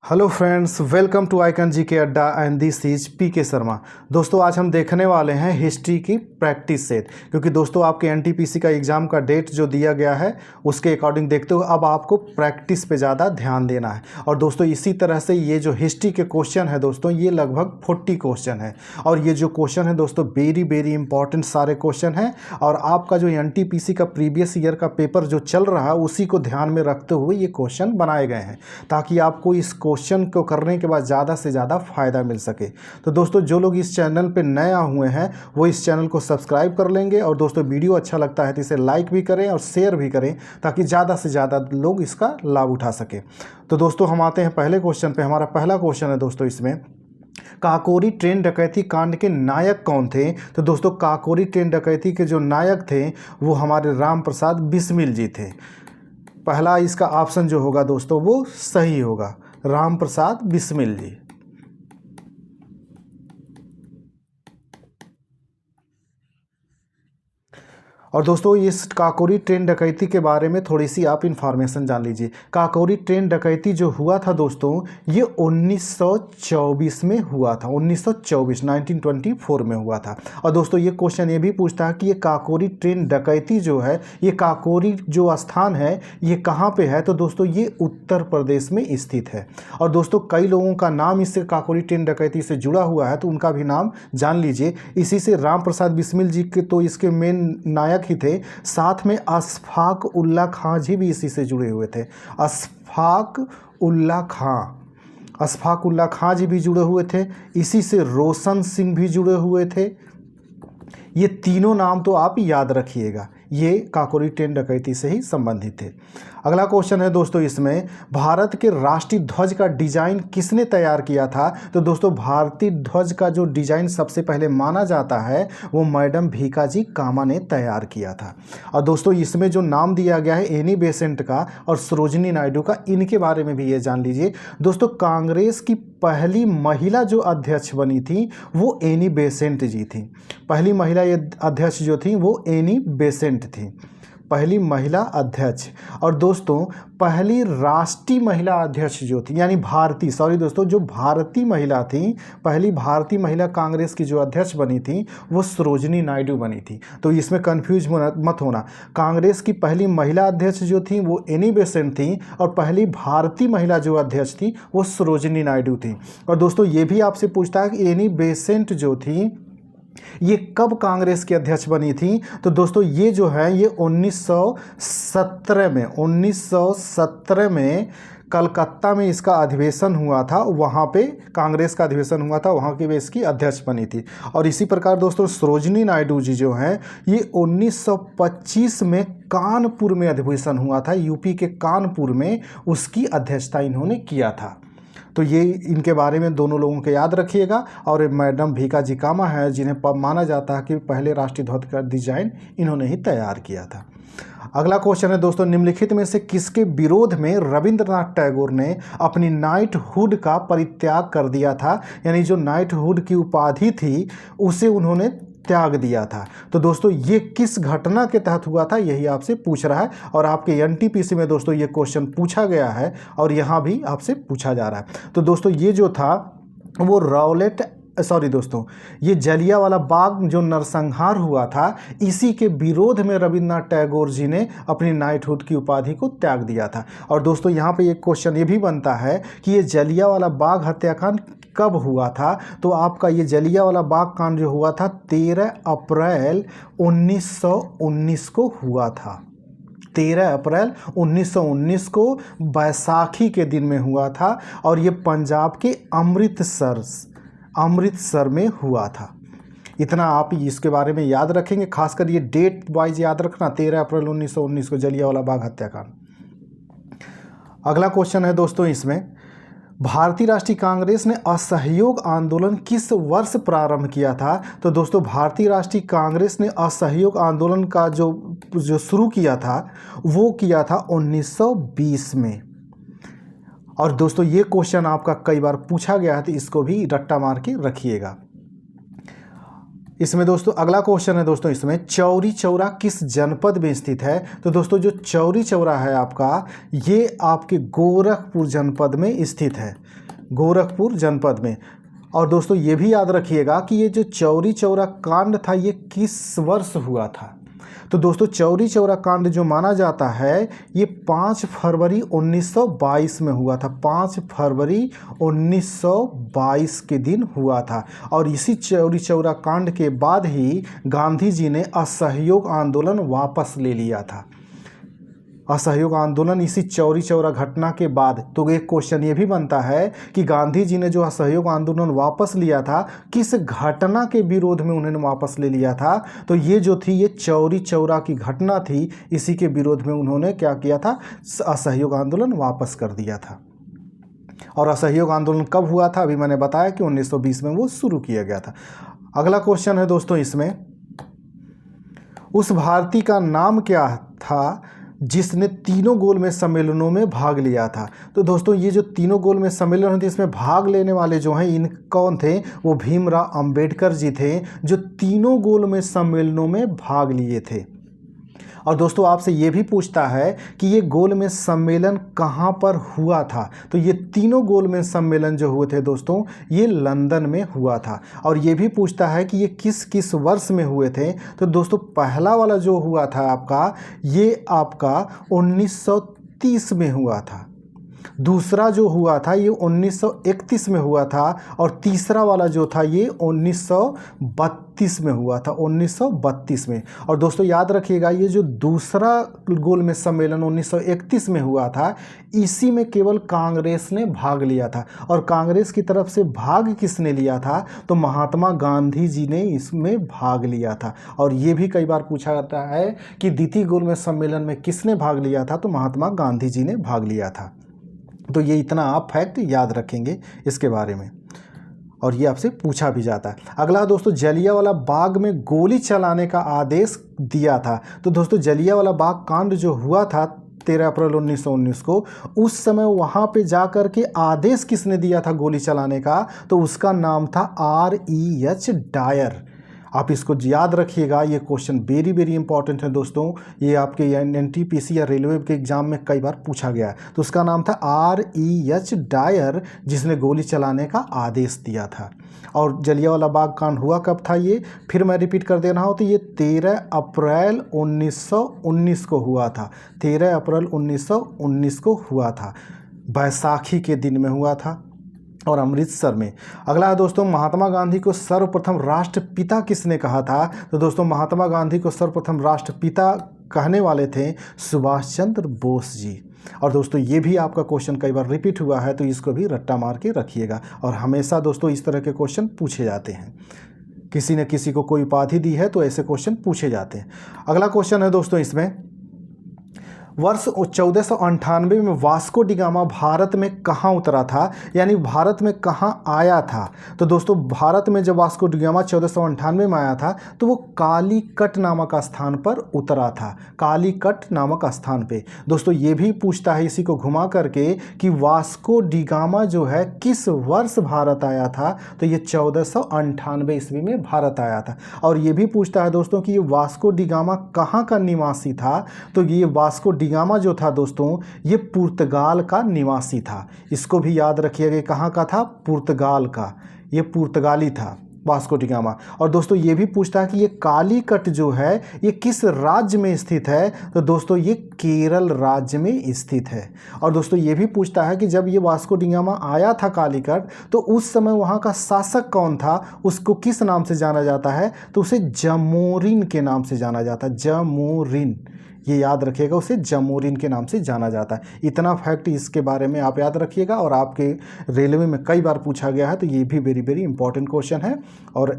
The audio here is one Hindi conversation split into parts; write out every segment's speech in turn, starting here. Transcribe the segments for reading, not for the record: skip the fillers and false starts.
Hello friends, welcome to icon जी के अड्डा एंड दिस इज पी के शर्मा। दोस्तों आज हम देखने वाले हैं हिस्ट्री की प्रैक्टिस सेट, क्योंकि दोस्तों आपके एनटीपीसी का एग्ज़ाम का डेट जो दिया गया है उसके अकॉर्डिंग देखते हुए अब आपको प्रैक्टिस पे ज़्यादा ध्यान देना है। और दोस्तों इसी तरह से ये जो हिस्ट्री के क्वेश्चन है दोस्तों, ये लगभग 40 क्वेश्चन है और ये जो क्वेश्चन है दोस्तों वेरी इंपॉर्टेंट सारे क्वेश्चन हैं। और आपका जो एनटीपीसी का प्रीवियस ईयर का पेपर जो चल रहा है उसी को ध्यान में रखते हुए ये क्वेश्चन बनाए गए हैं, ताकि आपको इस क्वेश्चन को करने के बाद ज़्यादा से ज़्यादा फ़ायदा मिल सके। तो दोस्तों जो लोग इस चैनल पे नया हुए हैं वो इस चैनल को सब्सक्राइब कर लेंगे, और दोस्तों वीडियो अच्छा लगता है तो इसे लाइक भी करें और शेयर भी करें, ताकि ज़्यादा से ज़्यादा लोग इसका लाभ उठा सकें। तो दोस्तों हम आते हैं पहले क्वेश्चन पे। हमारा पहला क्वेश्चन है दोस्तों इसमें, काकोरी ट्रेन डकैती कांड के नायक कौन थे? तो दोस्तों काकोरी ट्रेन डकैती के जो नायक थे वो हमारे राम प्रसाद बिस्मिल जी थे। पहला इसका ऑप्शन जो होगा दोस्तों वो सही होगा, राम प्रसाद बिस्मिल जी। और दोस्तों इस काकोरी ट्रेन डकैती के बारे में थोड़ी सी आप इन्फॉर्मेशन जान लीजिए। काकोरी ट्रेन डकैती जो हुआ था दोस्तों ये 1924 में हुआ था, 1924 में हुआ था। और दोस्तों ये क्वेश्चन ये भी पूछता है कि ये काकोरी ट्रेन डकैती जो है, ये काकोरी जो स्थान है ये कहाँ पे है? तो दोस्तों ये उत्तर प्रदेश में स्थित है। और दोस्तों कई लोगों का नाम इससे काकोरी ट्रेन डकैती से जुड़ा हुआ है, तो उनका भी नाम जान लीजिए। इसी से राम प्रसाद बिस्मिल जी के तो इसके मेन नायक ही थे, साथ में अशफाक उल्ला खां जी भी इसी से जुड़े हुए थे। अशफाक उल्ला खां जी भी जुड़े हुए थे, इसी से रोशन सिंह भी जुड़े हुए थे। ये तीनों नाम तो आप याद रखिएगा, ये काकोरी ट्रेन डकैती से ही संबंधित थे। अगला क्वेश्चन है दोस्तों इसमें, भारत के राष्ट्रीय ध्वज का डिजाइन किसने तैयार किया था? तो दोस्तों भारतीय ध्वज का जो डिजाइन सबसे पहले माना जाता है वो मैडम भीकाजी कामा ने तैयार किया था। और दोस्तों इसमें जो नाम दिया गया है एनी बेसेंट का और सरोजिनी नायडू का, इनके बारे में भी ये जान लीजिए। दोस्तों कांग्रेस की पहली महिला जो अध्यक्ष बनी थी वो एनी बेसेंट जी थी। पहली महिला अध्यक्ष जो थी वो एनी बेसेंट थी, पहली महिला अध्यक्ष। और दोस्तों पहली राष्ट्रीय महिला अध्यक्ष जो थी, यानी भारतीय, सॉरी दोस्तों, जो भारतीय महिला थी, पहली भारतीय महिला कांग्रेस की जो अध्यक्ष बनी थी वो सरोजिनी नायडू बनी थी। तो इसमें कंफ्यूज मत होना, कांग्रेस की पहली महिला अध्यक्ष जो थी वो एनी बेसेंट थी और पहली भारतीय महिला जो अध्यक्ष थी वो सरोजिनी नायडू थी। और दोस्तों ये भी आपसे पूछता है कि एनी बेसेंट जो थी ये कब कांग्रेस की अध्यक्ष बनी थी? तो दोस्तों ये जो है ये 1917 में कलकत्ता में इसका अधिवेशन हुआ था, वहाँ पे कांग्रेस का अधिवेशन हुआ था, वहाँ की वे इसकी अध्यक्ष बनी थी। और इसी प्रकार दोस्तों सरोजिनी नायडू जी जो हैं ये 1925 में कानपुर में अधिवेशन हुआ था, यूपी के कानपुर में उसकी अध्यक्षता इन्होंने किया था। तो ये इनके बारे में दोनों लोगों को याद रखिएगा। और मैडम भीकाजी कामा है जिन्हें माना जाता है कि पहले राष्ट्रीय ध्वज का डिजाइन इन्होंने ही तैयार किया था। अगला क्वेश्चन है दोस्तों, निम्नलिखित में से किसके विरोध में रविंद्रनाथ टैगोर ने अपनी नाइटहुड का परित्याग कर दिया था? यानी जो नाइटहुड की उपाधि थी उसे उन्होंने त्याग दिया था। तो दोस्तों ये किस घटना के तहत हुआ था यही आपसे पूछ रहा है, और आपके एनटीपीसी में दोस्तों ये क्वेश्चन पूछा गया है और यहाँ भी आपसे पूछा जा रहा है। तो दोस्तों ये जो था वो दोस्तों ये जलियांवाला बाग जो नरसंहार हुआ था, इसी के विरोध में रविंद्रनाथ टैगोर जी ने अपनी नाइटहुड की उपाधि को त्याग दिया था। और दोस्तों यहाँ पे एक क्वेश्चन ये भी बनता है कि ये जलियांवाला बाग हत्याकांड कब हुआ था? तो आपका ये जलियांवाला बाग कांड जो हुआ था 13 अप्रैल 1919 को हुआ था। 13 अप्रैल 1919 को बैसाखी के दिन में हुआ था, और ये पंजाब के अमृतसर में हुआ था। इतना आप इसके बारे में याद रखेंगे, खासकर ये डेट वाइज याद रखना, 13 अप्रैल 1919 को जलियांवाला बाग हत्याकांड। अगला क्वेश्चन है दोस्तों इसमें, भारतीय राष्ट्रीय कांग्रेस ने असहयोग आंदोलन किस वर्ष प्रारंभ किया था? तो दोस्तों भारतीय राष्ट्रीय कांग्रेस ने असहयोग आंदोलन का जो शुरू किया था वो किया था 1920 में। और दोस्तों ये क्वेश्चन आपका कई बार पूछा गया है, तो इसको भी रट्टा मार के रखिएगा। इसमें दोस्तों अगला क्वेश्चन है दोस्तों, इसमें चौरी चौरा किस जनपद में स्थित है? तो दोस्तों जो चौरी चौरा है आपका, ये आपके गोरखपुर जनपद में स्थित है, गोरखपुर जनपद में। और दोस्तों ये भी याद रखिएगा कि ये जो चौरी चौरा कांड था ये किस वर्ष हुआ था? तो दोस्तों चौरी चौरा कांड जो माना जाता है ये 5 फरवरी 1922 में हुआ था, 5 फरवरी 1922 के दिन हुआ था। और इसी चौरी चौरा कांड के बाद ही गांधी जी ने असहयोग आंदोलन वापस ले लिया था, असहयोग आंदोलन इसी चौरी चौरा घटना के बाद। तो एक क्वेश्चन ये भी बनता है कि गांधी जी ने जो असहयोग आंदोलन वापस लिया था, किस घटना के विरोध में उन्होंने वापस ले लिया था? तो ये जो थी ये चौरी चौरा की घटना थी, इसी के विरोध में उन्होंने क्या किया था? असहयोग आंदोलन वापस कर दिया था। और असहयोग आंदोलन कब हुआ था? अभी मैंने बताया कि 1920 में वो शुरू किया गया था। अगला क्वेश्चन है दोस्तों, इसमें उस भारतीय का नाम क्या था जिसने तीनों गोलमेज सम्मेलनों में भाग लिया था? तो दोस्तों ये जो तीनों गोलमेज सम्मेलन थे, इसमें भाग लेने वाले जो हैं इन कौन थे? वो भीमराव अंबेडकर जी थे, जो तीनों गोलमेज सम्मेलनों में भाग लिए थे। और दोस्तों आपसे ये भी पूछता है कि ये गोलमेज सम्मेलन कहाँ पर हुआ था? तो ये तीनों गोलमेज सम्मेलन जो हुए थे दोस्तों, ये लंदन में हुआ था। और ये भी पूछता है कि ये किस किस वर्ष में हुए थे? तो दोस्तों पहला वाला जो हुआ था आपका, ये आपका 1930 में हुआ था। दूसरा जो हुआ था ये 1931 में हुआ था। और तीसरा वाला जो था ये 1932 में हुआ था, 1932 में। और दोस्तों याद रखिएगा ये जो दूसरा गोलमेज सम्मेलन 1931 में हुआ था, इसी में केवल कांग्रेस ने भाग लिया था। और कांग्रेस की तरफ से भाग किसने लिया था? तो महात्मा गांधी जी ने इसमें भाग लिया था। और ये भी कई बार पूछा जाता है कि द्वितीय गोलमेज सम्मेलन में किसने भाग लिया था? तो महात्मा गांधी जी ने भाग लिया था। तो ये इतना आप फैक्ट याद रखेंगे इसके बारे में, और ये आपसे पूछा भी जाता है। अगला दोस्तों, जलियांवाला बाग में गोली चलाने का आदेश दिया था। तो दोस्तों जलियांवाला बाग कांड जो हुआ था 13 अप्रैल 1919 को, उस समय वहाँ पे जाकर के आदेश किसने दिया था गोली चलाने का? तो उसका नाम था R.E.H. डायर। आप इसको याद रखिएगा, ये क्वेश्चन वेरी वेरी इंपॉर्टेंट है दोस्तों। ये आपके NTPC या रेलवे के एग्जाम में कई बार पूछा गया है। तो उसका नाम था R.E.H. डायर, जिसने गोली चलाने का आदेश दिया था। और जलियांवाला बाग कांड हुआ कब था? ये फिर मैं रिपीट कर दे रहा हूँ, तो ये 13 अप्रैल 1919 को हुआ था, 13 अप्रैल 1919 को हुआ था, बैसाखी के दिन में हुआ था, और अमृतसर में। अगला है दोस्तों, महात्मा गांधी को सर्वप्रथम राष्ट्रपिता किसने कहा था? तो दोस्तों महात्मा गांधी को सर्वप्रथम राष्ट्रपिता कहने वाले थे सुभाष चंद्र बोस जी। और दोस्तों ये भी आपका क्वेश्चन कई बार रिपीट हुआ है, तो इसको भी रट्टा मार के रखिएगा। और हमेशा दोस्तों इस तरह के क्वेश्चन पूछे जाते हैं, किसी न किसी को कोई उपाधि दी है तो ऐसे क्वेश्चन पूछे जाते हैं। अगला क्वेश्चन है दोस्तों, इसमें वर्ष 1498 में वास्को डी गामा भारत में कहाँ उतरा था? यानी भारत में कहाँ आया था? तो दोस्तों भारत में जब वास्को डी गामा 1498 में आया था, तो वो कालीकट नामक स्थान पर उतरा था, कालीकट नामक स्थान पे। दोस्तों ये भी पूछता है इसी को घुमा करके कि वास्को डी गामा जो है किस वर्ष भारत आया था? तो ये 1498 ईस्वी में भारत आया था। और ये भी पूछता है दोस्तों कि ये वास्को डी गामा कहाँ का निवासी था? तो ये वास्को डी गामा जो था दोस्तों, ये पुर्तगाल का निवासी था। इसको भी याद रखिएगा, कहाँ का था? पुर्तगाल का, ये पुर्तगाली था वास्को डी गामा। और दोस्तों ये भी पूछता है कि ये कालीकट जो है ये किस राज्य में स्थित है? तो दोस्तों ये केरल राज्य में स्थित है। और दोस्तों ये भी पूछता है कि जब ये वास्को डी गामा आया था कालीकट, तो उस समय वहाँ का शासक कौन था? उसको किस नाम से जाना जाता है? तो उसे जमोरिन के नाम से जाना जाता है, जमोरिन। ये याद रखिएगा, उसे जमोरिन के नाम से जाना जाता है। इतना फैक्ट इसके बारे में आप याद रखिएगा, और आपके रेलवे में कई बार पूछा गया है, तो ये भी वेरी वेरी इंपॉर्टेंट क्वेश्चन है। और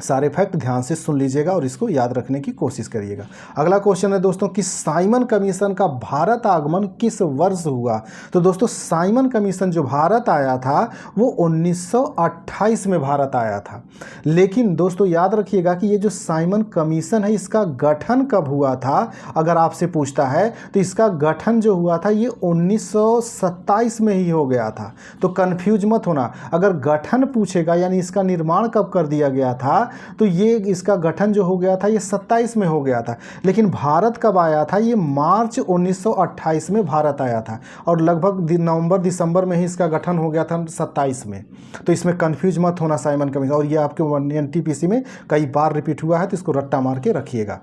सारे फैक्ट ध्यान से सुन लीजिएगा और इसको याद रखने की कोशिश करिएगा। अगला क्वेश्चन है दोस्तों कि साइमन कमीशन का भारत आगमन किस वर्ष हुआ? तो दोस्तों साइमन कमीशन जो भारत आया था वो 1928 में भारत आया था। लेकिन दोस्तों याद रखिएगा कि ये जो साइमन कमीशन है इसका गठन कब हुआ था? अगर आपसे पूछता है तो इसका गठन जो हुआ था ये 1927 में ही हो गया था। तो कन्फ्यूज मत होना, अगर गठन पूछेगा यानी इसका निर्माण कब कर दिया गया था, तो ये इसका गठन जो हो गया था ये 27 में हो गया था। लेकिन भारत कब आया था, ये मार्च 1928 में भारत आया था और लगभग नवंबर दिसंबर में ही इसका गठन हो गया था 27 में। तो इसमें कन्फ्यूज मत होना साइमन कमीशन, और ये आपके एनटीपीसी में कई बार रिपीट हुआ है, तो इसको रट्टा मार के रखिएगा।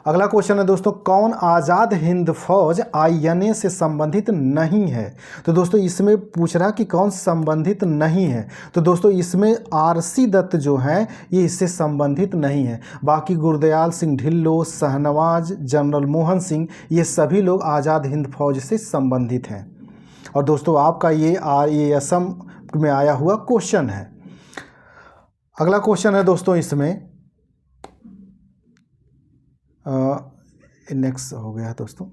अगला क्वेश्चन है दोस्तों, कौन आज़ाद हिंद फौज आईएनए से संबंधित नहीं है। तो दोस्तों इसमें पूछ रहा कि कौन संबंधित नहीं है, तो दोस्तों इसमें आरसी दत्त जो है ये इससे संबंधित नहीं है। बाकी गुरदयाल सिंह ढिल्लों, शहनवाज, जनरल मोहन सिंह, ये सभी लोग आज़ाद हिंद फौज से संबंधित हैं। और दोस्तों आपका ये असम में आया हुआ क्वेश्चन है। अगला क्वेश्चन है दोस्तों इसमें नेक्स्ट हो गया दोस्तों।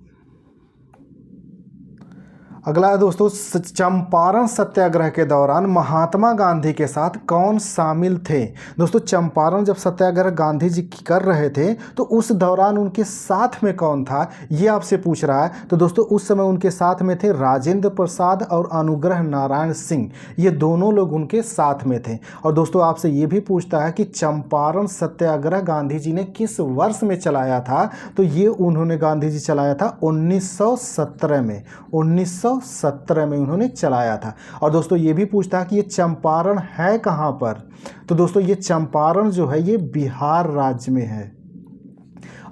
अगला है दोस्तों, चंपारण सत्याग्रह के दौरान महात्मा गांधी के साथ कौन शामिल थे। दोस्तों चंपारण जब सत्याग्रह गांधी जी कर रहे थे तो उस दौरान उनके साथ में कौन था, ये आपसे पूछ रहा है। तो दोस्तों उस समय उनके साथ में थे राजेंद्र प्रसाद और अनुग्रह नारायण सिंह, ये दोनों लोग उनके साथ में थे। और दोस्तों आपसे ये भी पूछता है कि चंपारण सत्याग्रह गांधी जी ने किस वर्ष में चलाया था। तो ये उन्होंने गांधी जी चलाया था 1917 में, 1917 में उन्होंने चलाया था। और दोस्तों ये भी पूछता है कि ये चंपारण है कहाँ पर। तो दोस्तों ये चंपारण जो है ये बिहार राज्य में है।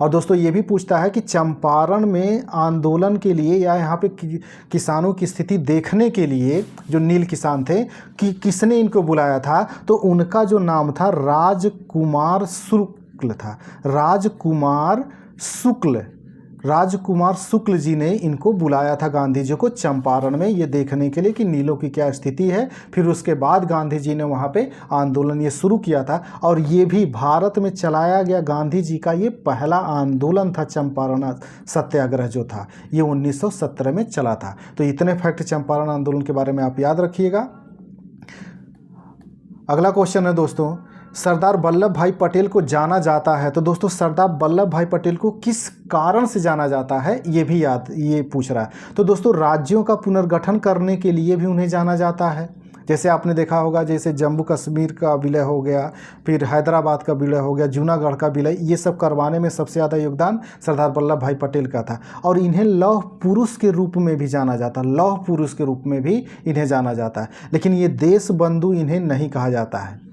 और दोस्तों ये भी पूछता है कि चंपारण में आंदोलन के लिए या यहाँ पे किसानों की स्थिति देखने के लिए जो नील किसान थे कि किसने इनको बुलाया था। तो उनका जो नाम था राजकुमार शुक्ल था, राजकुमार शुक्ल जी ने इनको बुलाया था गांधी जी को चंपारण में, ये देखने के लिए कि नीलों की क्या स्थिति है। फिर उसके बाद गांधी जी ने वहाँ पे आंदोलन ये शुरू किया था। और ये भी भारत में चलाया गया गांधी जी का ये पहला आंदोलन था। चंपारण सत्याग्रह जो था ये 1917 में चला था। तो इतने फैक्ट चंपारण आंदोलन के बारे में आप याद रखिएगा। अगला क्वेश्चन है दोस्तों, सरदार वल्लभ भाई पटेल को जाना जाता है। तो दोस्तों सरदार वल्लभ भाई पटेल को किस कारण से जाना जाता है, ये पूछ रहा है। तो दोस्तों राज्यों का पुनर्गठन करने के लिए भी उन्हें जाना जाता है। जैसे आपने देखा होगा, जैसे जम्मू कश्मीर का विलय हो गया, फिर हैदराबाद का विलय हो गया, जूनागढ़ का विलय, ये सब करवाने में सबसे ज़्यादा योगदान सरदार वल्लभ भाई पटेल का था। और इन्हें लौह पुरुष के रूप में भी जाना जाता, लौह पुरुष के रूप में भी इन्हें जाना जाता है। लेकिन ये देश बंधु इन्हें नहीं कहा जाता है,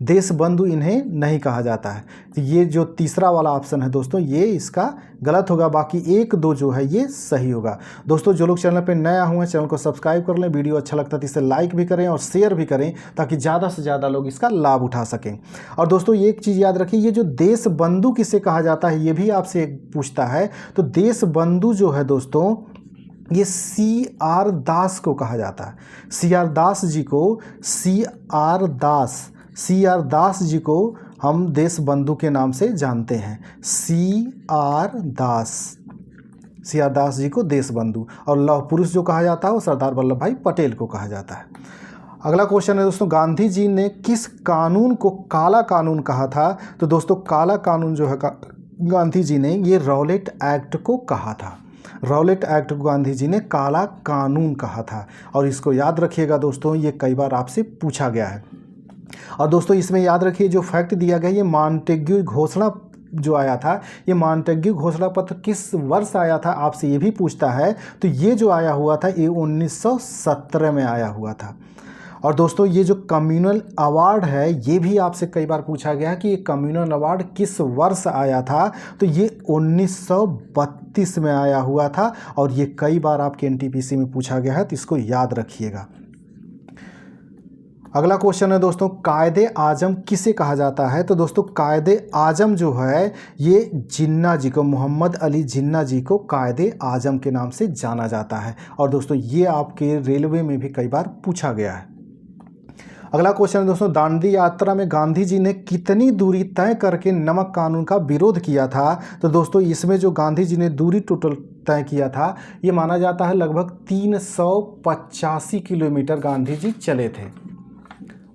देश बंधु इन्हें नहीं कहा जाता है। तो ये जो तीसरा वाला ऑप्शन है दोस्तों ये इसका गलत होगा। बाकी 1, 2 जो है ये सही होगा। दोस्तों जो लोग चैनल पे नया हुए चैनल को सब्सक्राइब कर लें, वीडियो अच्छा लगता है तो इसे लाइक भी करें और शेयर भी करें ताकि ज़्यादा से ज़्यादा लोग इसका लाभ उठा सकें। और दोस्तों ये एक चीज़ याद रखिए, ये जो देश बंधु किसे कहा जाता है ये भी आपसे पूछता है। तो देश बंधु जो है दोस्तों ये CR दास को कहा जाता है। CR दास जी को, CR दास जी को हम देश बंधु के नाम से जानते हैं। CR दास जी को देश बंधु। और लौह पुरुष जो कहा जाता है वो सरदार वल्लभ भाई पटेल को कहा जाता है। अगला क्वेश्चन है दोस्तों, गांधी जी ने किस कानून को काला कानून कहा था। तो दोस्तों काला कानून जो है गांधी जी ने ये रॉलेट एक्ट को कहा था। रॉलेट एक्ट को गांधी जी ने काला कानून कहा था। और इसको याद रखिएगा दोस्तों, ये कई बार आपसे पूछा गया है। और दोस्तों इसमें याद रखिए जो फैक्ट दिया गया, ये मॉन्टेग्यू घोषणा जो आया था, ये मॉन्टेग्यू घोषणा पत्र किस वर्ष आया था आपसे ये भी पूछता है। तो ये जो आया हुआ था ये 1917 में आया हुआ था। और दोस्तों ये जो कम्युनल अवार्ड है ये भी आपसे कई बार पूछा गया कि ये कम्युनल अवार्ड किस वर्ष आया था। तो ये 1932 में आया हुआ था। और ये कई बार आपके एनटीपीसी में पूछा गया है, तो इसको याद रखिएगा। अगला क्वेश्चन है दोस्तों, कायदे आजम किसे कहा जाता है। तो दोस्तों कायदे आजम जो है ये जिन्ना जी को, मोहम्मद अली जिन्ना जी को कायदे आजम के नाम से जाना जाता है। और दोस्तों ये आपके रेलवे में भी कई बार पूछा गया है। अगला क्वेश्चन है दोस्तों, दांडी यात्रा में गांधी जी ने कितनी दूरी तय करके नमक कानून का विरोध किया था। तो दोस्तों इसमें जो गांधी जी ने दूरी टोटल तय किया था ये माना जाता है लगभग 385 किलोमीटर गांधी जी चले थे।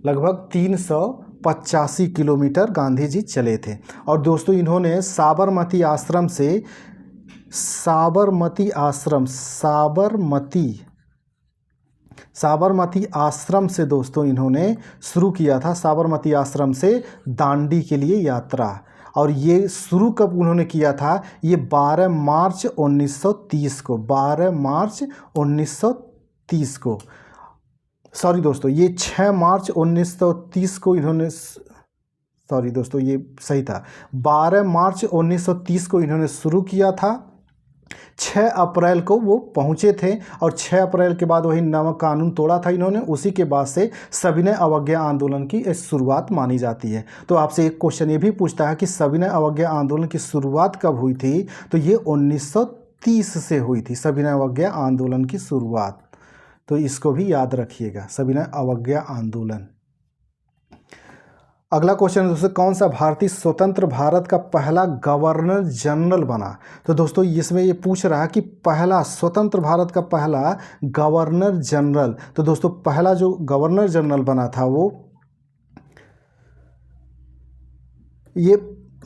लगभग 385 किलोमीटर गांधी जी चले थे। और दोस्तों इन्होंने साबरमती साबरमती आश्रम से दोस्तों इन्होंने शुरू किया था, साबरमती आश्रम से दांडी के लिए यात्रा। और ये शुरू कब उन्होंने किया था? ये 12 मार्च 1930 को, 12 मार्च 1930 को, सॉरी दोस्तों ये 6 मार्च 1930 को इन्होंने, सॉरी दोस्तों ये सही था, 12 मार्च 1930 को इन्होंने शुरू किया था। 6 अप्रैल को वो पहुंचे थे और 6 अप्रैल के बाद वही नवा कानून तोड़ा था इन्होंने। उसी के बाद से सविनय अवज्ञा आंदोलन की शुरुआत मानी जाती है। तो आपसे एक क्वेश्चन ये भी पूछता है कि सविनय अवज्ञा आंदोलन की शुरुआत कब हुई थी? तो ये 1930 से हुई थी सविनय अवज्ञा आंदोलन की शुरुआत। तो इसको भी याद रखिएगा, सविनय अवज्ञा आंदोलन। अगला क्वेश्चन है दोस्तों, कौन सा भारतीय स्वतंत्र भारत का पहला गवर्नर जनरल बना? तो दोस्तों इसमें ये पूछ रहा है कि पहला स्वतंत्र भारत का पहला गवर्नर जनरल। तो दोस्तों पहला जो गवर्नर जनरल बना था वो, ये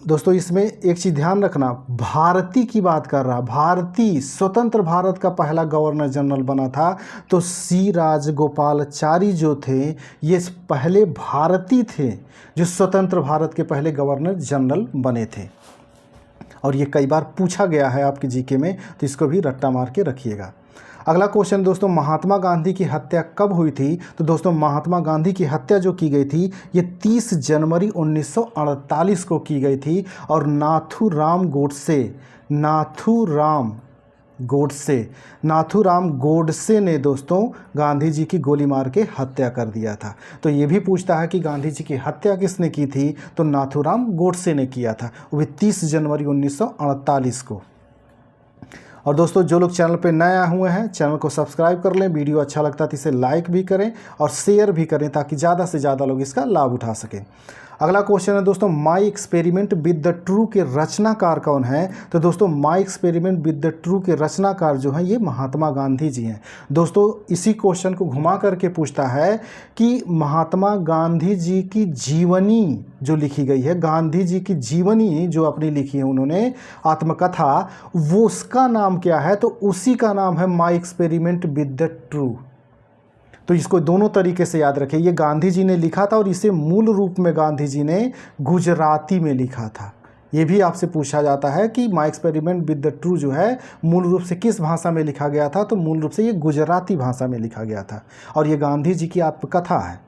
दोस्तों इसमें एक चीज़ ध्यान रखना, भारतीय की बात कर रहा, भारतीय स्वतंत्र भारत का पहला गवर्नर जनरल बना था। तो सी राजगोपालाचारी जो थे ये पहले भारतीय थे जो स्वतंत्र भारत के पहले गवर्नर जनरल बने थे। और ये कई बार पूछा गया है आपके जीके में, तो इसको भी रट्टा मार के रखिएगा। अगला क्वेश्चन दोस्तों, महात्मा गांधी की हत्या कब हुई थी? तो दोस्तों महात्मा गांधी की हत्या जो की गई थी ये 30 जनवरी 1948 को की गई थी। और नाथूराम गोडसे ने दोस्तों गांधी जी की गोली मार के हत्या कर दिया था। तो ये भी पूछता है कि गांधी जी की हत्या किसने की थी? तो नाथूराम गोडसे ने किया था, वो भी 30 जनवरी 1948 को। और दोस्तों जो लोग चैनल पे नए आए हुए हैं चैनल को सब्सक्राइब कर लें, वीडियो अच्छा लगता है तो इसे लाइक भी करें और शेयर भी करें ताकि ज़्यादा से ज़्यादा लोग इसका लाभ उठा सकें। अगला क्वेश्चन है दोस्तों, my experiment with the true के रचनाकार कौन है? तो दोस्तों my experiment with the true के रचनाकार जो हैं ये महात्मा गांधी जी हैं। दोस्तों इसी क्वेश्चन को घुमा करके पूछता है कि महात्मा गांधी जी की जीवनी जो लिखी गई है, गांधी जी की जीवनी जो अपनी लिखी है उन्होंने आत्मकथा, वो उसका नाम क्या है? तो उसी का नाम है my experiment with the true. तो इसको दोनों तरीके से याद रखें, ये गांधी जी ने लिखा था और इसे मूल रूप में गांधी जी ने गुजराती में लिखा था। ये भी आपसे पूछा जाता है कि my experiment with the true जो है मूल रूप से किस भाषा में लिखा गया था? तो मूल रूप से ये गुजराती भाषा में लिखा गया था और ये गांधी जी की आत्मकथा है।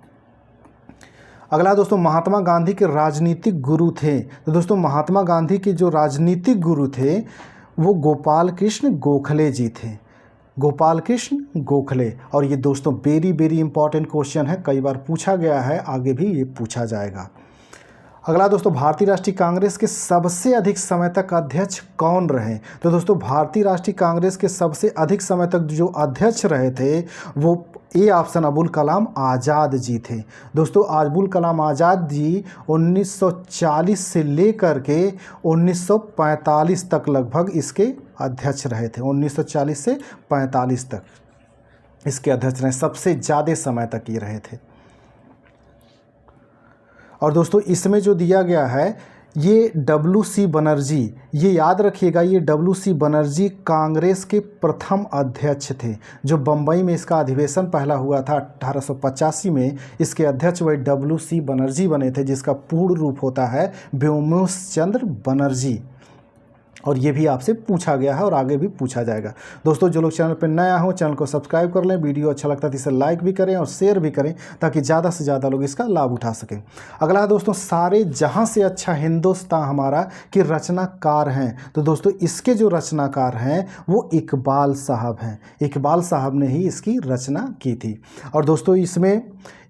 अगला दोस्तों, महात्मा गांधी के राजनीतिक गुरु थे। तो दोस्तों महात्मा गांधी के जो राजनीतिक गुरु थे वो गोपाल कृष्ण गोखले जी थे, गोपाल कृष्ण गोखले। और ये दोस्तों वेरी इंपॉर्टेंट क्वेश्चन है, कई बार पूछा गया है, आगे भी ये पूछा जाएगा। अगला दोस्तों, भारतीय राष्ट्रीय कांग्रेस के सबसे अधिक समय तक अध्यक्ष कौन रहे? तो दोस्तों भारतीय राष्ट्रीय कांग्रेस के सबसे अधिक समय तक जो अध्यक्ष रहे थे वो ए ऑप्शन अबुल कलाम आज़ाद जी थे। दोस्तों अबुल कलाम आज़ाद जी 1940 से लेकर के 1945 तक लगभग इसके अध्यक्ष रहे थे। 1940 से 45 तक इसके अध्यक्ष रहे, सबसे ज़्यादा समय तक ये रहे थे। और दोस्तों इसमें जो दिया गया है ये WC बनर्जी, ये याद रखिएगा, ये WC बनर्जी कांग्रेस के प्रथम अध्यक्ष थे। जो बम्बई में इसका अधिवेशन पहला हुआ था 1885 में, इसके अध्यक्ष वही WC बनर्जी बने थे, जिसका पूर्ण रूप होता है व्योमेश चंद्र बनर्जी। और ये भी आपसे पूछा गया है और आगे भी पूछा जाएगा। दोस्तों जो लोग चैनल पर नया हो चैनल को सब्सक्राइब कर लें, वीडियो अच्छा लगता है तो इसे लाइक भी करें और शेयर भी करें ताकि ज़्यादा से ज़्यादा लोग इसका लाभ उठा सकें। अगला दोस्तों, सारे जहां से अच्छा हिंदुस्तान हमारा के रचनाकार हैं। तो दोस्तों इसके जो रचनाकार हैं वो इकबाल साहब हैं, इकबाल साहब ने ही इसकी रचना की थी। और दोस्तों इसमें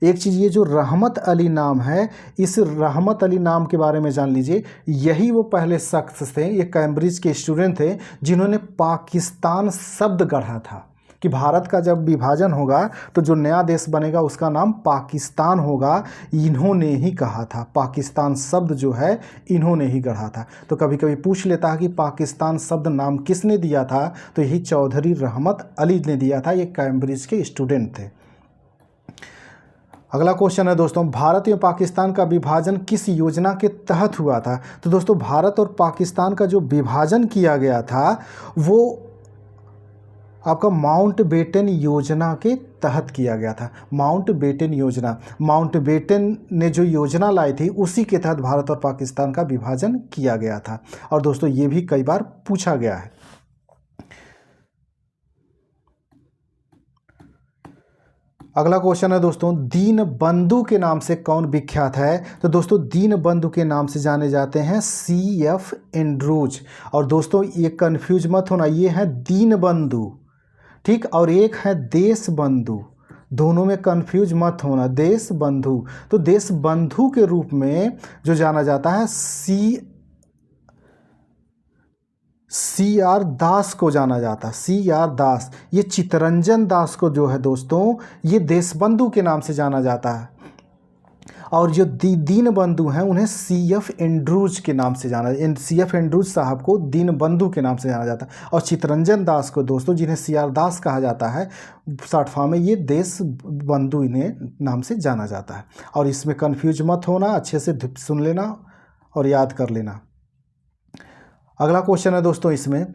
एक चीज़, ये जो रहमत अली नाम है, इस रहमत अली नाम के बारे में जान लीजिए, यही वो पहले शख्स थे, ये कैम्ब्रिज के स्टूडेंट थे जिन्होंने पाकिस्तान शब्द गढ़ा था कि भारत का जब विभाजन होगा तो जो नया देश बनेगा उसका नाम पाकिस्तान होगा। इन्होंने ही कहा था, पाकिस्तान शब्द जो है इन्होंने ही गढ़ा था। तो कभी कभी पूछ लेता है कि पाकिस्तान शब्द नाम किसने दिया था? तो यही चौधरी रहमत अली ने दिया था, ये कैम्ब्रिज के स्टूडेंट थे। अगला क्वेश्चन है दोस्तों, भारत एवं पाकिस्तान का विभाजन किस योजना के तहत हुआ था? तो दोस्तों भारत और पाकिस्तान का जो विभाजन किया गया था वो आपका माउंटबेटन योजना के तहत किया गया था। माउंटबेटन योजना, माउंटबेटन ने जो योजना लाई थी उसी के तहत भारत और पाकिस्तान का विभाजन किया गया था। और दोस्तों ये भी कई बार पूछा गया है। अगला क्वेश्चन है दोस्तों, दीनबंधु के नाम से कौन विख्यात है? तो दोस्तों दीनबंधु के नाम से जाने जाते हैं CF एंड्रूज। और दोस्तों ये कंफ्यूज मत होना, ये है दीनबंधु, ठीक, और एक है देशबंधु, दोनों में कंफ्यूज मत होना। देशबंधु, तो देशबंधु के रूप में जो जाना जाता है CR दास को जाना जाता है। CR दास, ये चित्तरंजन दास को जो है दोस्तों ये देशबंधु के नाम से जाना जाता है। और जो दीनबंधु हैं उन्हें CF एंड्रूज के नाम से जाना, CF एंड्रूज साहब को दीनबंधु के नाम से जाना जाता है। और चित्तरंजन दास को दोस्तों, जिन्हें CR दास कहा जाता है शॉर्ट फॉर्म में, ये देशबंधु इन्हें नाम से जाना जाता है। और इसमें कंफ्यूज मत होना, अच्छे से सुन लेना और याद कर लेना। अगला क्वेश्चन है दोस्तों इसमें,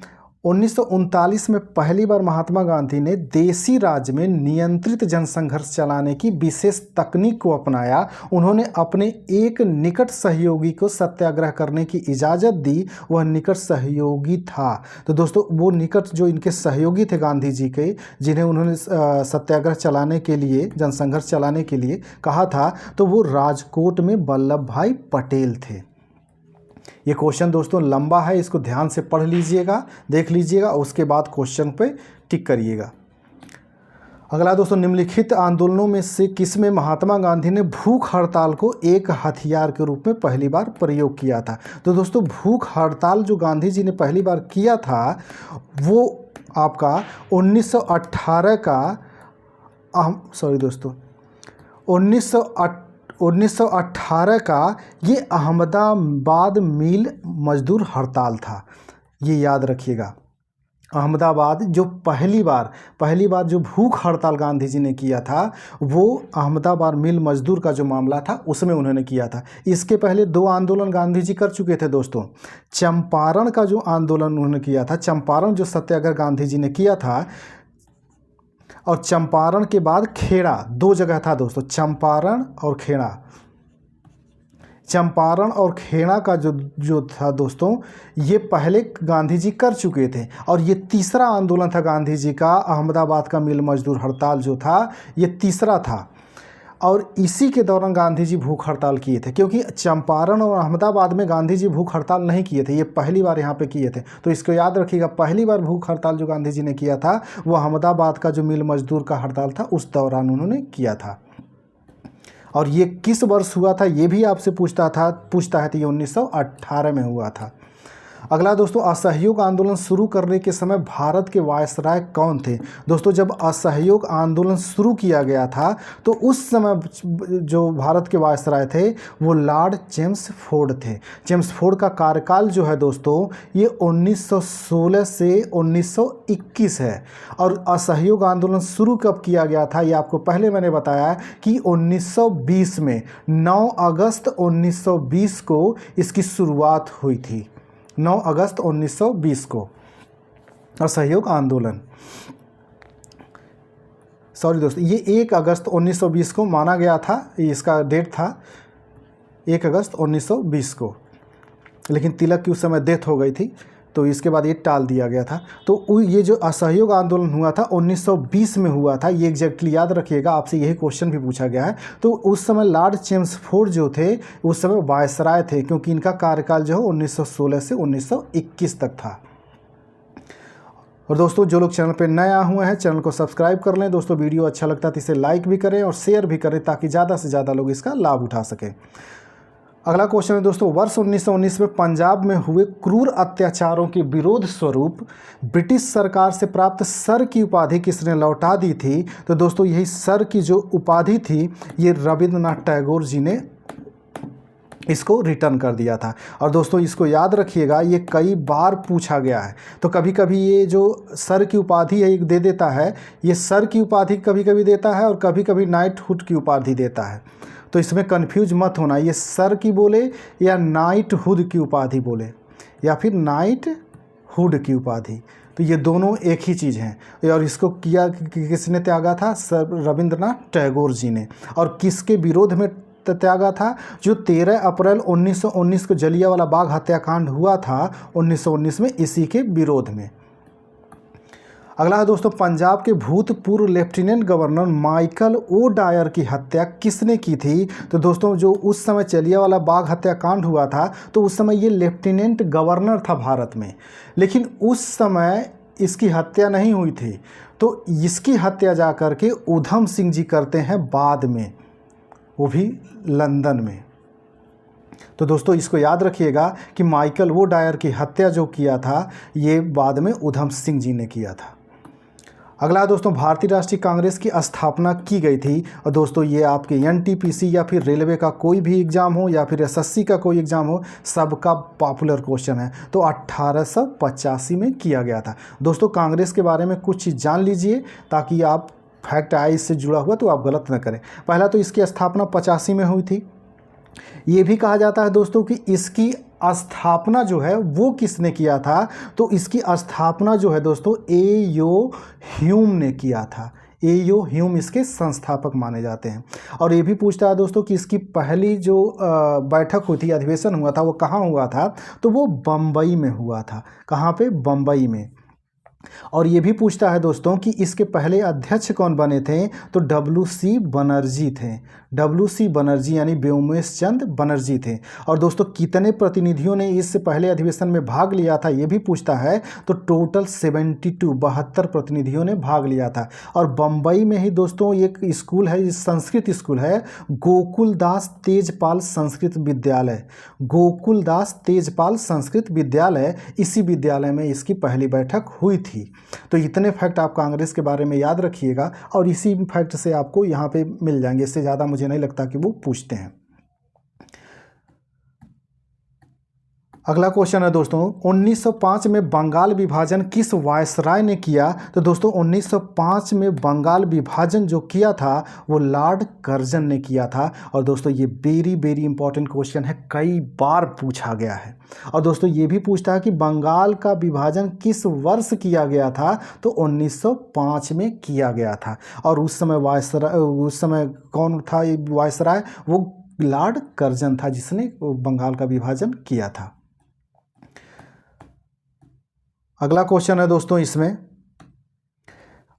1939 में पहली बार महात्मा गांधी ने देसी राज में नियंत्रित जनसंघर्ष चलाने की विशेष तकनीक को अपनाया। उन्होंने अपने एक निकट सहयोगी को सत्याग्रह करने की इजाज़त दी। वह निकट सहयोगी था, तो दोस्तों वो निकट जो इनके सहयोगी थे गांधी जी के, जिन्हें उन्होंने सत्याग्रह चलाने के लिए, जनसंघर्ष चलाने के लिए कहा था, तो वो राजकोट में वल्लभ भाई पटेल थे। ये क्वेश्चन दोस्तों लंबा है, इसको ध्यान से पढ़ लीजिएगा, देख लीजिएगा, उसके बाद क्वेश्चन पे टिक करिएगा। अगला दोस्तों, निम्नलिखित आंदोलनों में से किसमें महात्मा गांधी ने भूख हड़ताल को एक हथियार के रूप में पहली बार प्रयोग किया था? तो दोस्तों भूख हड़ताल जो गांधी जी ने पहली बार किया था वो आपका 1918 का 1918 का ये अहमदाबाद मिल मजदूर हड़ताल था। ये याद रखिएगा, अहमदाबाद जो पहली बार जो भूख हड़ताल गांधी जी ने किया था वो अहमदाबाद मिल मजदूर का जो मामला था उसमें उन्होंने किया था। इसके पहले 2 आंदोलन गांधी जी कर चुके थे दोस्तों। चंपारण का जो आंदोलन उन्होंने किया था, चंपारण जो सत्याग्रह गांधी जी ने किया था, और चंपारण के बाद खेड़ा, 2 जगह था दोस्तों, चंपारण और खेड़ा। चंपारण और खेड़ा का जो था दोस्तों, ये पहले गांधी जी कर चुके थे। और ये तीसरा आंदोलन था गांधी जी का, अहमदाबाद का मिल मजदूर हड़ताल जो था, ये तीसरा था। और इसी के दौरान गांधी जी भूख हड़ताल किए थे, क्योंकि चंपारण और अहमदाबाद में गांधी जी भूख हड़ताल नहीं किए थे, ये पहली बार यहाँ पे किए थे। तो इसको याद रखिएगा, पहली बार भूख हड़ताल जो गांधी जी ने किया था वो अहमदाबाद का जो मिल मजदूर का हड़ताल था उस दौरान उन्होंने किया था। और ये किस वर्ष हुआ था ये भी आपसे पूछता है, तो ये 1918 में हुआ था। अगला दोस्तों, असहयोग आंदोलन शुरू करने के समय भारत के वायसराय कौन थे? दोस्तों जब असहयोग आंदोलन शुरू किया गया था तो उस समय जो भारत के वायसराय थे वो लॉर्ड चेम्सफोर्ड थे। चेम्सफोर्ड का कार्यकाल जो है दोस्तों ये 1916 से 1921 है। और असहयोग आंदोलन शुरू कब किया गया था ये आपको पहले मैंने बताया कि 1920 में, 9 अगस्त 1920 को इसकी शुरुआत हुई थी। 9 अगस्त 1920 को असहयोग आंदोलन, सॉरी दोस्तों, ये 1 अगस्त 1920 को माना गया था, इसका डेट था 1 अगस्त 1920 को, लेकिन तिलक की उस समय डेथ हो गई थी तो इसके बाद ये टाल दिया गया था। तो ये जो असहयोग आंदोलन हुआ था 1920 में हुआ था, ये एग्जैक्टली याद रखिएगा, आपसे यही क्वेश्चन भी पूछा गया है। तो उस समय लॉर्ड चेम्सफोर्ड जो थे उस समय वायसराय थे, क्योंकि इनका कार्यकाल जो है 1916 से 1921 तक था। और दोस्तों जो लोग चैनल पर नए आए हुए हैं चैनल को सब्सक्राइब कर लें। दोस्तों वीडियो अच्छा लगता है तो इसे लाइक भी करें और शेयर भी करें ताकि ज़्यादा से ज़्यादा लोग इसका लाभ उठा सकें। अगला क्वेश्चन है दोस्तों, वर्ष 1919 में पंजाब में हुए क्रूर अत्याचारों के विरोध स्वरूप ब्रिटिश सरकार से प्राप्त सर की उपाधि किसने लौटा दी थी? तो दोस्तों यही सर की जो उपाधि थी ये रविंद्रनाथ टैगोर जी ने इसको रिटर्न कर दिया था। और दोस्तों इसको याद रखिएगा, ये कई बार पूछा गया है। तो कभी कभी ये जो सर की उपाधि है दे देता है, ये सर की उपाधि कभी कभी देता है और कभी कभी नाइटहुड की उपाधि देता है। तो इसमें कंफ्यूज मत होना, ये सर की बोले या नाइटहुड की उपाधि बोले या फिर नाइटहुड की उपाधि। तो ये दोनों एक ही चीज़ हैं। और इसको किया किसने त्यागा था? सर रविंद्रनाथ टैगोर जी ने। और किसके विरोध में त्यागा था? जो 13 अप्रैल 1919 को जलियांवाला बाग हत्याकांड हुआ था 1919 में, इसी के विरोध में। अगला है दोस्तों, पंजाब के भूतपूर्व lieutenant governor Michael O'Dwyer की हत्या किसने की थी? तो दोस्तों जो उस समय जलियांवाला बाग हत्याकांड हुआ था तो उस समय ये लेफ्टिनेंट गवर्नर था भारत में, लेकिन उस समय इसकी हत्या नहीं हुई थी। तो इसकी हत्या जा कर के उधम सिंह जी करते हैं बाद में, वो भी लंदन में। तो दोस्तों इसको याद रखिएगा कि माइकल ओ डायर की हत्या जो किया था ये बाद में उधम सिंह जी ने किया था। अगला दोस्तों, भारतीय राष्ट्रीय कांग्रेस की स्थापना की गई थी। और दोस्तों ये आपके एनटीपीसी या फिर रेलवे का कोई भी एग्ज़ाम हो या फिर एसएससी का कोई एग्ज़ाम हो, सबका पॉपुलर क्वेश्चन है। तो 1885 में किया गया था। दोस्तों कांग्रेस के बारे में कुछ चीज़ जान लीजिए ताकि आप फैक्ट आए इससे जुड़ा हुआ तो आप गलत न करें। पहला तो इसकी स्थापना 85 में हुई थी। ये भी कहा जाता है दोस्तों कि इसकी स्थापना जो है वो किसने किया था? तो इसकी स्थापना जो है दोस्तों ए.यो. ह्यूम ने किया था। ए.यो. ह्यूम इसके संस्थापक माने जाते हैं। और ये भी पूछता है दोस्तों कि इसकी पहली जो बैठक हुई थी, अधिवेशन हुआ था, वो कहाँ हुआ था? तो वो बम्बई में हुआ था। कहाँ पे? बम्बई में। और ये भी पूछता है दोस्तों कि इसके पहले अध्यक्ष कौन बने थे? तो डब्ल्यू.सी. बनर्जी थे। डब्ल्यू.सी. बनर्जी यानी व्योमेश चंद्र बनर्जी थे। और दोस्तों कितने प्रतिनिधियों ने इससे पहले अधिवेशन में भाग लिया था ये भी पूछता है। तो टोटल 72 प्रतिनिधियों ने भाग लिया था। और बम्बई में ही दोस्तों एक स्कूल है, संस्कृत स्कूल है, गोकुलदास तेजपाल संस्कृत विद्यालय। गोकुलदास तेजपाल संस्कृत विद्यालय, इसी विद्यालय में इसकी पहली बैठक हुई थी। तो इतने फैक्ट आप कांग्रेस के बारे में याद रखिएगा और इसी फैक्ट से आपको यहाँ पे मिल जाएंगे। इससे ज़्यादा मुझे नहीं लगता कि वो पूछते हैं। अगला क्वेश्चन है दोस्तों, 1905 में बंगाल विभाजन किस वायसराय ने किया? तो दोस्तों 1905 में बंगाल विभाजन जो किया था वो लॉर्ड कर्जन ने किया था। और दोस्तों ये वेरी इंपॉर्टेंट क्वेश्चन है, कई बार पूछा गया है। और दोस्तों ये भी पूछता है कि बंगाल का विभाजन किस वर्ष किया गया था? तो 1905 में किया गया था। और उस समय कौन था वायसराय? वो लॉर्ड कर्जन था जिसने बंगाल का विभाजन किया था। अगला क्वेश्चन है दोस्तों इसमें,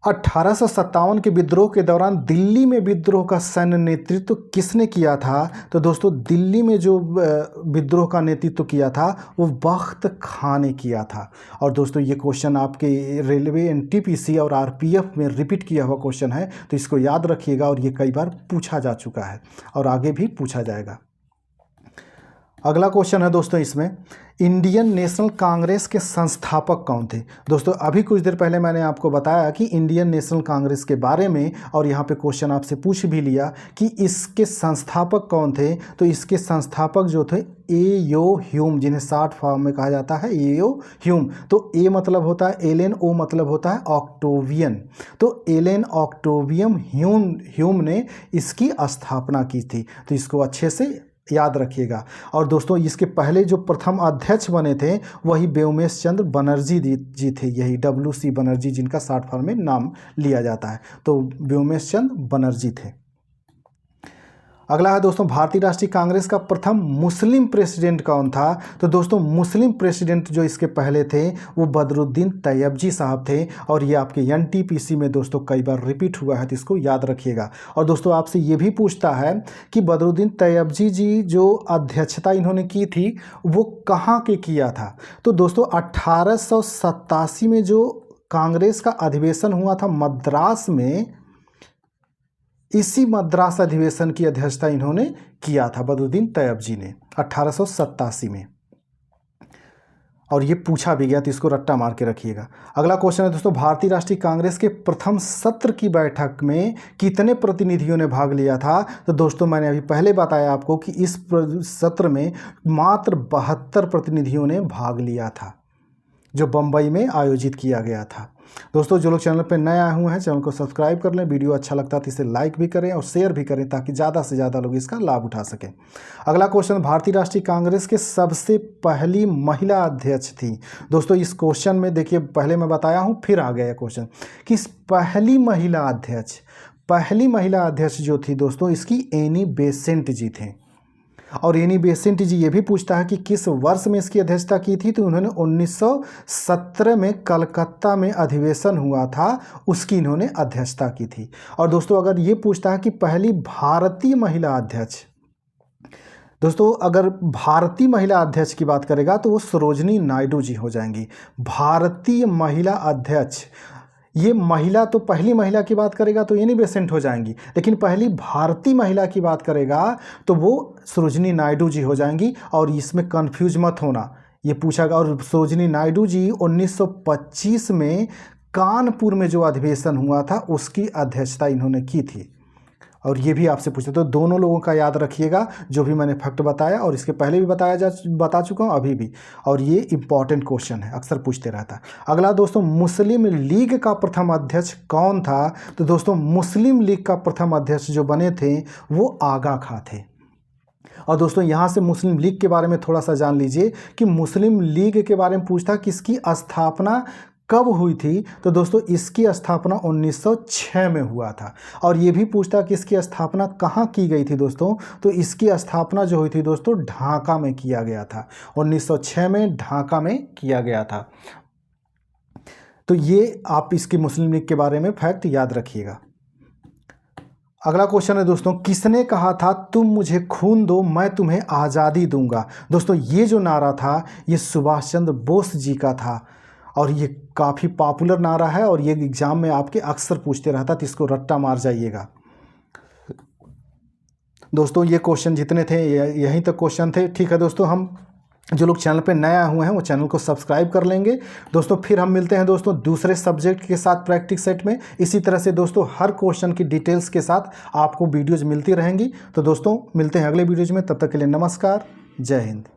1857 के विद्रोह के दौरान दिल्ली में विद्रोह का सैन्य नेतृत्व किसने किया था? तो दोस्तों दिल्ली में जो विद्रोह का नेतृत्व किया था वो बख्त खां ने किया था। और दोस्तों ये क्वेश्चन आपके रेलवे एनटीपीसी और आरपीएफ में रिपीट किया हुआ क्वेश्चन है, तो इसको याद रखिएगा। और ये कई बार पूछा जा चुका है और आगे भी पूछा जाएगा। अगला क्वेश्चन है दोस्तों इसमें, इंडियन नेशनल कांग्रेस के संस्थापक कौन थे? दोस्तों अभी कुछ देर पहले मैंने आपको बताया कि इंडियन नेशनल कांग्रेस के बारे में, और यहाँ पे क्वेश्चन आपसे पूछ भी लिया कि इसके संस्थापक कौन थे। तो इसके संस्थापक जो थे ए.यो. ह्यूम, जिन्हें शॉर्ट फॉर्म में कहा जाता है ए.यो. ह्यूम। तो ए मतलब होता है एलेन, ओ मतलब होता है ऑक्टोवियन। तो एलेन ऑक्टोवियम ह्यूम ने इसकी स्थापना की थी। तो इसको अच्छे से याद रखिएगा। और दोस्तों इसके पहले जो प्रथम अध्यक्ष बने थे वही व्योमेश चंद्र बनर्जी जी थे, यही डब्ल्यू.सी. बनर्जी जिनका शॉर्ट फॉर्म में नाम लिया जाता है। तो व्योमेश चंद्र बनर्जी थे। अगला है दोस्तों, भारतीय राष्ट्रीय कांग्रेस का प्रथम मुस्लिम प्रेसिडेंट कौन था? तो दोस्तों मुस्लिम प्रेसिडेंट जो इसके पहले थे वो बदरुद्दीन तैयबजी साहब थे। और ये आपके एनटीपीसी में दोस्तों कई बार रिपीट हुआ है, तो इसको याद रखिएगा। और दोस्तों आपसे ये भी पूछता है कि बदरुद्दीन तैयबजी जी जो अध्यक्षता इन्होंने की थी वो कहाँ के किया था? तो दोस्तों 1887 में जो कांग्रेस का अधिवेशन हुआ था मद्रास में, इसी मद्रास अधिवेशन की अध्यक्षता इन्होंने किया था बदरुद्दीन तैयबजी ने 1887 में। और ये पूछा भी गया, तो इसको रट्टा मार के रखिएगा। अगला क्वेश्चन है दोस्तों, भारतीय राष्ट्रीय कांग्रेस के प्रथम सत्र की बैठक में कितने प्रतिनिधियों ने भाग लिया था? तो दोस्तों मैंने अभी पहले बताया आपको कि इस सत्र में मात्र 72 प्रतिनिधियों ने भाग लिया था। जो बम्बई में आयोजित किया गया था। दोस्तों जो लोग चैनल पर नए आए हुए हैं चैनल को सब्सक्राइब कर लें, वीडियो अच्छा लगता है तो इसे लाइक भी करें और शेयर भी करें ताकि ज़्यादा से ज़्यादा लोग इसका लाभ उठा सकें। अगला क्वेश्चन, भारतीय राष्ट्रीय कांग्रेस के सबसे पहली महिला अध्यक्ष थी। दोस्तों इस क्वेश्चन में देखिए, पहले मैं बताया हूँ फिर आ गया क्वेश्चन कि पहली महिला अध्यक्ष जो थी दोस्तों, इसकी एनी बेसेंट जी थे। और एनी बेसेंट जी ये भी पूछता है कि किस वर्ष में इसकी अध्यक्षता की थी, तो उन्होंने 1917 में कलकत्ता में अधिवेशन हुआ था, उसकी इन्होंने अध्यक्षता की थी। और दोस्तों अगर ये पूछता है कि पहली भारतीय महिला अध्यक्ष, दोस्तों अगर भारतीय महिला अध्यक्ष की बात करेगा तो वो सरोजनी नायडू जी हो जाएंगी। भारतीय महिला अध्यक्ष, ये महिला तो पहली महिला की बात करेगा तो एनी बेसेंट हो जाएंगी, लेकिन पहली भारतीय महिला की बात करेगा तो वो सरोजनी नायडू जी हो जाएंगी। और इसमें कंफ्यूज मत होना, ये पूछा गया। और सरोजनी नायडू जी 1925 में कानपुर में जो अधिवेशन हुआ था उसकी अध्यक्षता इन्होंने की थी। और ये भी आपसे पूछते, तो दोनों लोगों का याद रखिएगा जो भी मैंने फैक्ट बताया, और इसके पहले भी बता चुका हूँ अभी भी। और ये इंपॉर्टेंट क्वेश्चन है, अक्सर पूछते रहता है। अगला दोस्तों, मुस्लिम लीग का प्रथम अध्यक्ष कौन था? तो दोस्तों मुस्लिम लीग का प्रथम अध्यक्ष जो बने थे वो आगा खां थे। और दोस्तों यहाँ से मुस्लिम लीग के बारे में थोड़ा सा जान लीजिए कि मुस्लिम लीग के बारे में पूछता किसकी स्थापना कब हुई थी, तो दोस्तों इसकी स्थापना 1906 में हुआ था। और ये भी पूछता कि इसकी स्थापना कहाँ की गई थी दोस्तों, तो इसकी स्थापना जो हुई थी दोस्तों ढाका में किया गया था। 1906 में ढाका में किया गया था। तो ये आप इसकी मुस्लिम लीग के बारे में फैक्ट याद रखिएगा। अगला क्वेश्चन है दोस्तों, किसने कहा था तुम मुझे खून दो मैं तुम्हें आज़ादी दूंगा? दोस्तों ये जो नारा था ये सुभाष चंद्र बोस जी का था, और ये काफ़ी पॉपुलर नारा है, और ये एग्जाम में आपके अक्सर पूछते रहता, तो इसको रट्टा मार जाइएगा। दोस्तों ये क्वेश्चन जितने थे यहीं तक क्वेश्चन थे। ठीक है दोस्तों, हम जो लोग चैनल पे नए आए हुए हैं वो चैनल को सब्सक्राइब कर लेंगे। दोस्तों फिर हम मिलते हैं दोस्तों दूसरे सब्जेक्ट के साथ प्रैक्टिस सेट में। इसी तरह से दोस्तों हर क्वेश्चन की डिटेल्स के साथ आपको वीडियोज़ मिलती रहेंगी। तो दोस्तों मिलते हैं अगले वीडियोज़ में, तब तक के लिए नमस्कार, जय हिंद।